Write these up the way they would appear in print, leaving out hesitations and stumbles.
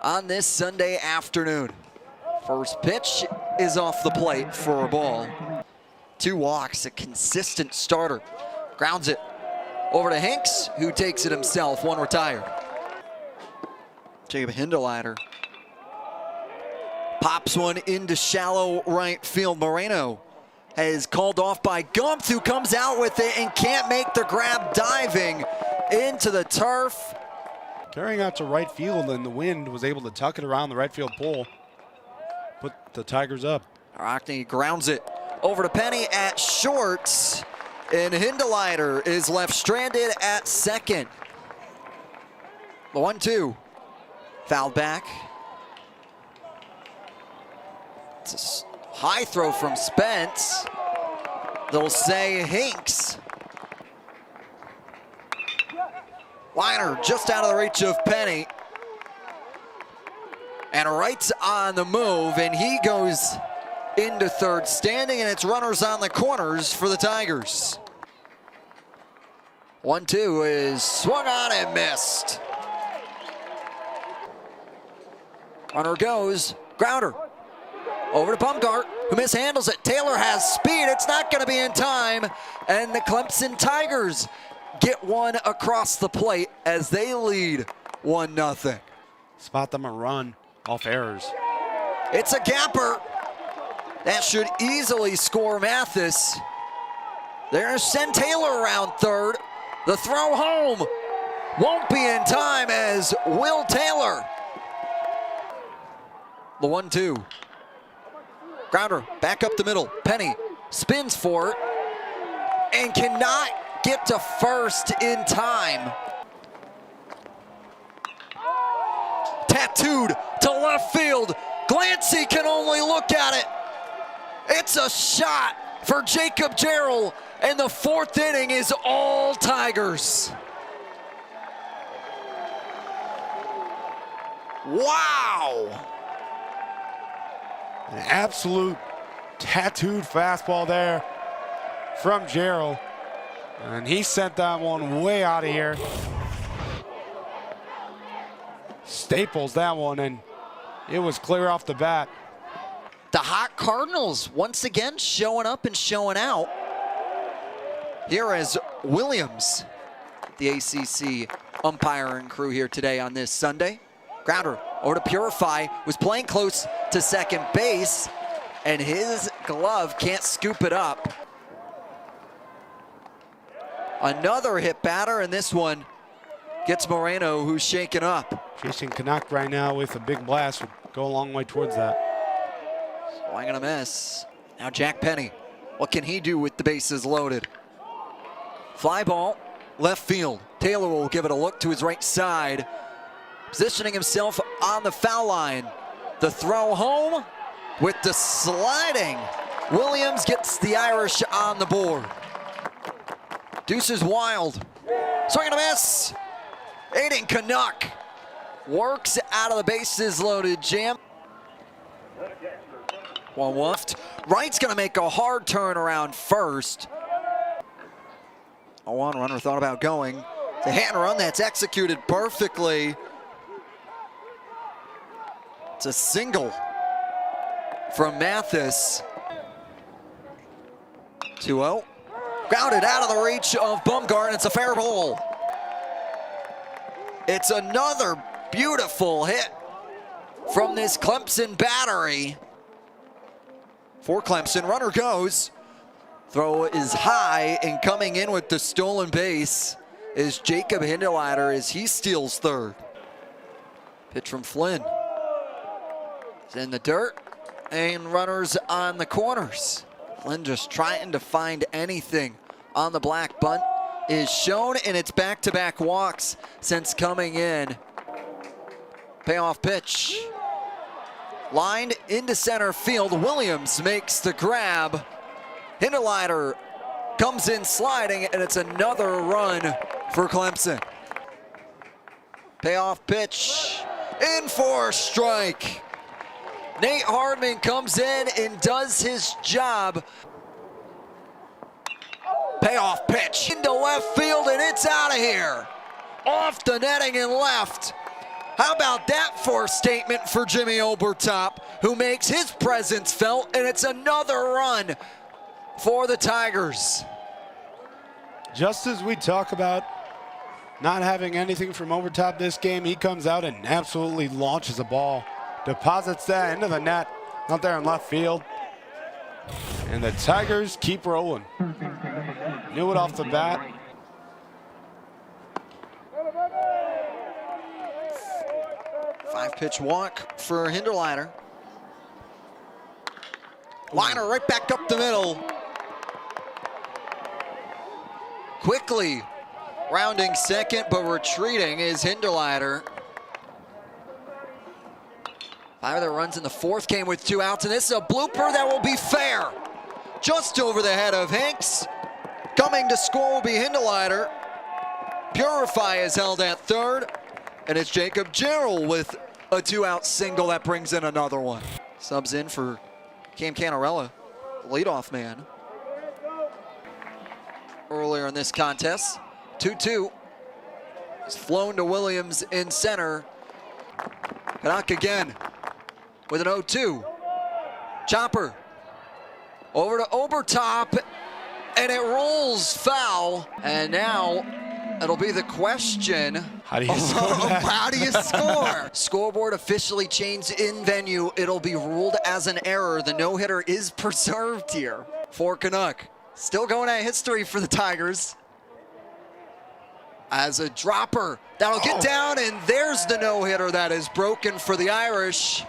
on this Sunday afternoon. First pitch is off the plate for a ball. 2 walks, a consistent starter. Grounds it over to Hinks, who takes it himself, 1 retired. Jacob Hindelleiter pops one into shallow right field. Moreno is called off by Gump, who comes out with it and can't make the grab, diving into the turf. Carrying out to right field, and the wind was able to tuck it around the right field pole. Put the Tigers up. Rockney grounds it over to Penny at short, and Hindelleiter is left stranded at second. The 1-2. Fouled back. It's a high throw from Spence. They'll say Hinks. Liner just out of the reach of Penny. And Wright's on the move, and he goes into third standing, and it's runners on the corners for the Tigers. 1-2 is swung on and missed. Runner goes, grounder. Over to Bumgart, who mishandles it. Taylor has speed, it's not gonna be in time, and the Clemson Tigers get one across the plate as they lead 1-0. Spot them a run off errors. It's a gapper. That should easily score Mathis. They're gonna send Taylor around third. The throw home won't be in time as Will Taylor. The 1-2. Grounder back up the middle. Penny spins for it and cannot get to first in time. Tattooed to left field. Glancy can only look at it. It's a shot for Jacob Jarrell, and the 4th inning is all Tigers. Wow. An absolute tattooed fastball there from Jarrell. And he sent that one way out of here. Staples that one, and it was clear off the bat. The hot Cardinals once again showing up and showing out. Here is Williams, the ACC umpiring crew here today on this Sunday. Grounder over to Purify, was playing close to second base, and his glove can't scoop it up. Another hit batter, and this one gets Moreno, who's shaken up. Jason Canuck right now with a big blast would go a long way towards that. Swing and a miss. Now Jack Penny, what can he do with the bases loaded? Fly ball, left field. Taylor will give it a look to his right side, positioning himself on the foul line. The throw home with the sliding. Williams gets the Irish on the board. Deuce is wild. Swing and a miss. Aiden Canuck works out of the bases loaded jam. 1 left. Wright's gonna make a hard turn around first. 0-1 runner thought about going. It's a hit and run that's executed perfectly. It's a single from Mathis. 2-0. Grounded out of the reach of Bumgart. It's a fair ball. It's another beautiful hit from this Clemson battery. For Clemson, runner goes. Throw is high, and coming in with the stolen base is Jacob Hindelleiter as he steals third. Pitch from Flynn. It's in the dirt, and runners on the corners. Flynn just trying to find anything on the black bunt is shown, and it's back-to-back walks since coming in. Payoff pitch. Lined into center field. Williams makes the grab. Hindelleiter comes in sliding, and it's another run for Clemson. Payoff pitch. In for a strike. Nate Hardman comes in and does his job. Payoff pitch into left field, and it's out of here. Off the netting and left. How about that for a statement for Jimmy Obertop, who makes his presence felt, and it's another run for the Tigers. Just as we talk about not having anything from Obertop this game, he comes out and absolutely launches a ball, deposits that into the net, out there in left field. And the Tigers keep rolling. Knew it off the bat. Five-pitch walk for Hinderliner. Liner right back up the middle. Quickly rounding second, but retreating is Hinderliner. 5 of their runs in the fourth came with 2 outs, and this is a blooper that will be fair. Just over the head of Hinks. Coming to score will be Hinderliner. Purify is held at third, and it's Jacob Jarrell with a 2-out single that brings in another one. Subs in for Cam Canarella, leadoff man. Earlier in this contest, 2-2. It's flown to Williams in center. Canuck again with an 0-2. Chopper over to Obertop, and it rolls foul. And now it'll be the question. How do you score that? How do you score? Scoreboard officially changed in venue. It'll be ruled as an error. The no-hitter is preserved here for Canuck. Still going at history for the Tigers. As a dropper, that'll get down, and there's the no-hitter that is broken for the Irish.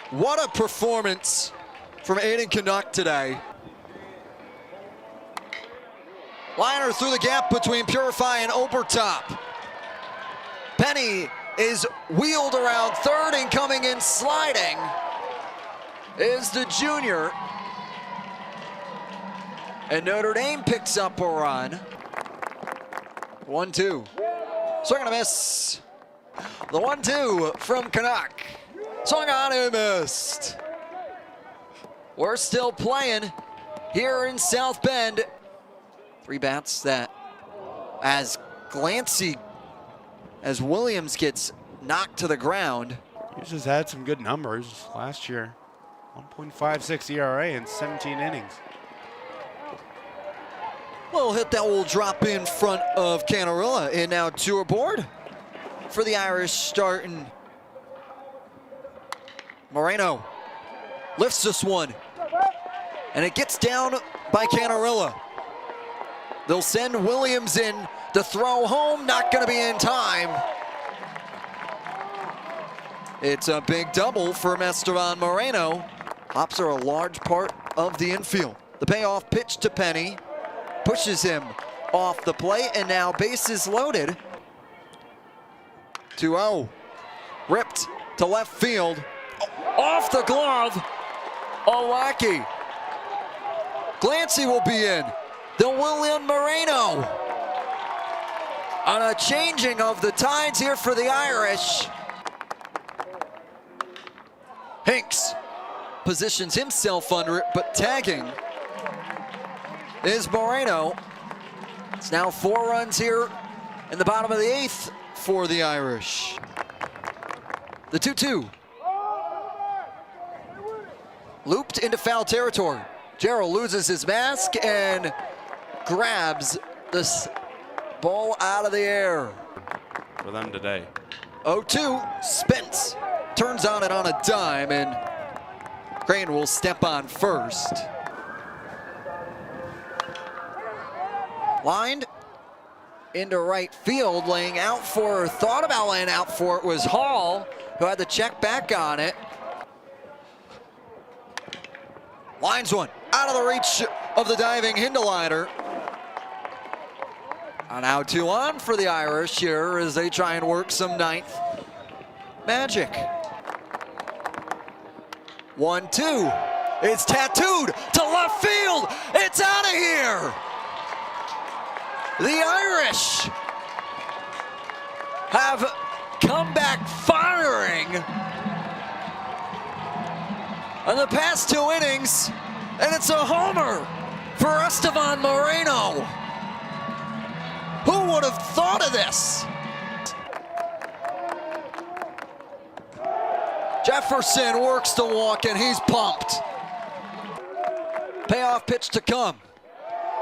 What a performance from Aiden Canuck today. Liner through the gap between Purify and Obertop. Penny is wheeled around third, and coming in sliding is the junior. And Notre Dame picks up a run. 1-2. Swing and a miss. The 1-2 from Canuck. Swung on and missed. We're still playing here in South Bend. 3 bats that as Glancy, as Williams gets knocked to the ground. He's just had some good numbers last year. 1.56 ERA in 17 innings. Little hit that will drop in front of Canarella, and now 2 aboard for the Irish starting. Moreno lifts this one, and it gets down by Canarella. They'll send Williams in to throw home, not gonna be in time. It's a big double for Esteban Moreno. Hops are a large part of the infield. The payoff pitch to Penny pushes him off the plate, and now bases loaded. 2-0, ripped to left field, off the glove, Owaki. Glancy will be in, the William Moreno. On a changing of the tides here for the Irish. Hinks positions himself under it, but tagging is Moreno. It's now 4 runs here in the bottom of the 8th for the Irish. The 2-2. Looped into foul territory. Jarrell loses his mask and grabs this ball out of the air. For them today. 0-2, Spence turns on it on a dime, and Crane will step on first. Lined into right field, laying out for, or thought about laying out for it, was Hall, who had to check back on it. Lines one out of the reach of the diving Hinderliner. And now 2-on for the Irish here as they try and work some 9th magic. 1-2. It's tattooed to left field. It's out of here. The Irish have come back firing on the past 2 innings, and it's a homer for Esteban Moreno. Who would have thought of this? Jefferson works the walk and he's pumped. Payoff pitch to come.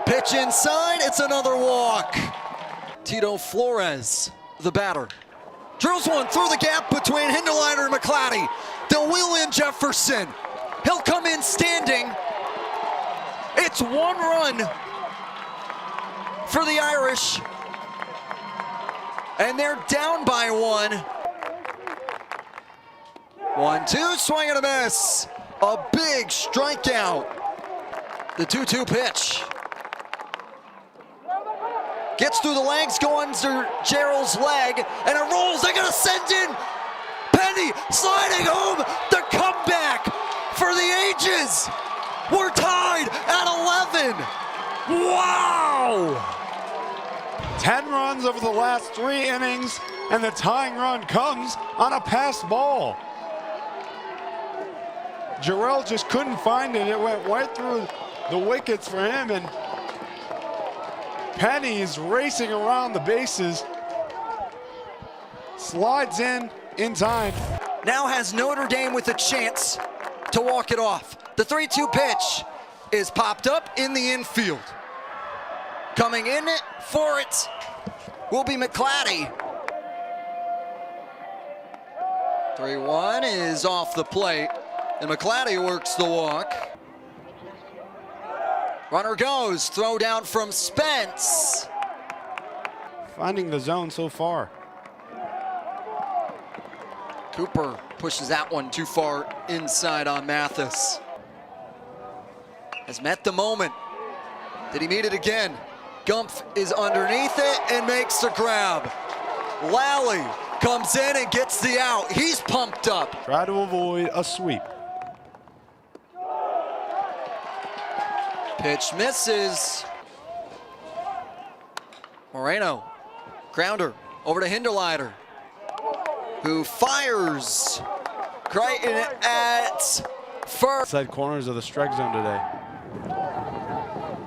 Pitch inside, it's another walk. Tito Flores, the batter. Drills one through the gap between Hinderliner and McClatty. They'll wheel in Jefferson. He'll come in standing. It's 1 run for the Irish. And they're down by 1. 1-2, swing and a miss. A big strikeout. The 2-2 pitch. Gets through the legs, go under Gerald's leg, and it rolls. They're gonna send in Penny, sliding home. The comeback for the ages. We're tied at 11. Wow! 10 runs over the last 3 innings, and the tying run comes on a passed ball. Jarrell just couldn't find it. It went right through the wickets for him, and Penny's racing around the bases. Slides in time. Now has Notre Dame with a chance to walk it off. The 3-2 pitch is popped up in the infield. Coming in for it will be McClatty. 3-1 is off the plate, and McClatty works the walk. Runner goes, throw down from Spence. Finding the zone so far. Cooper pushes that one too far inside on Mathis. Has met the moment. Did he meet it again? Gumpf is underneath it and makes the grab. Lally comes in and gets the out. He's pumped up. Try to avoid a sweep. Pitch misses. Moreno, grounder over to Hinderliner, who fires Crichton at first. Side corners of the strike zone today.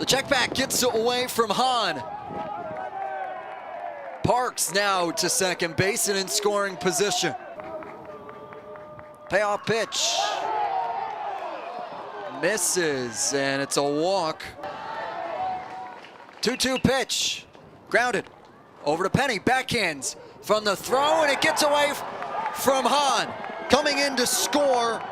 The check back gets it away from Hahn. Parks now to second base and in scoring position. Payoff pitch. Misses, and it's a walk. 2-2 pitch. Grounded. Over to Penny. Backhands from the throw, and it gets away from Hahn. Coming in to score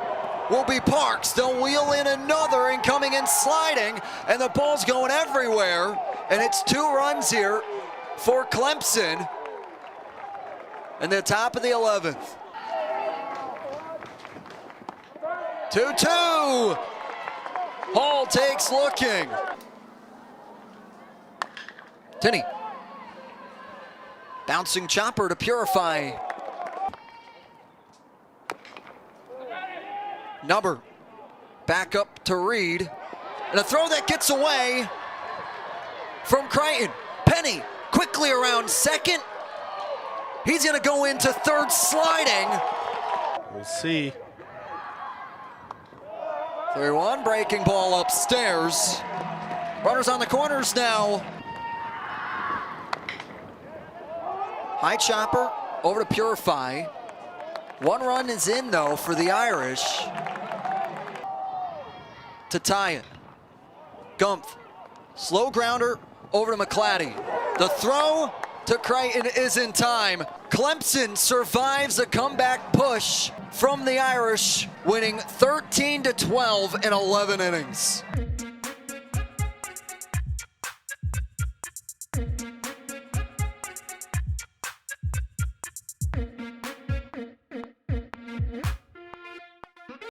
will be Parks. They'll wheel in another, and coming in sliding, and the ball's going everywhere. And it's 2 runs here for Clemson. And the top of the 11th. 2-2. Hall takes looking. Tinney. Bouncing chopper to Purify. Nubber back up to Reed. And a throw that gets away from Crichton. Penny quickly around second. He's gonna go into third sliding. We'll see. 3-1, breaking ball upstairs. Runners on the corners now. High chopper over to Purify. 1 run is in though for the Irish to tie it. Gumpf, slow grounder over to McClatty. The throw to Crichton is in time. Clemson survives a comeback push from the Irish, winning 13-12 in 11 innings.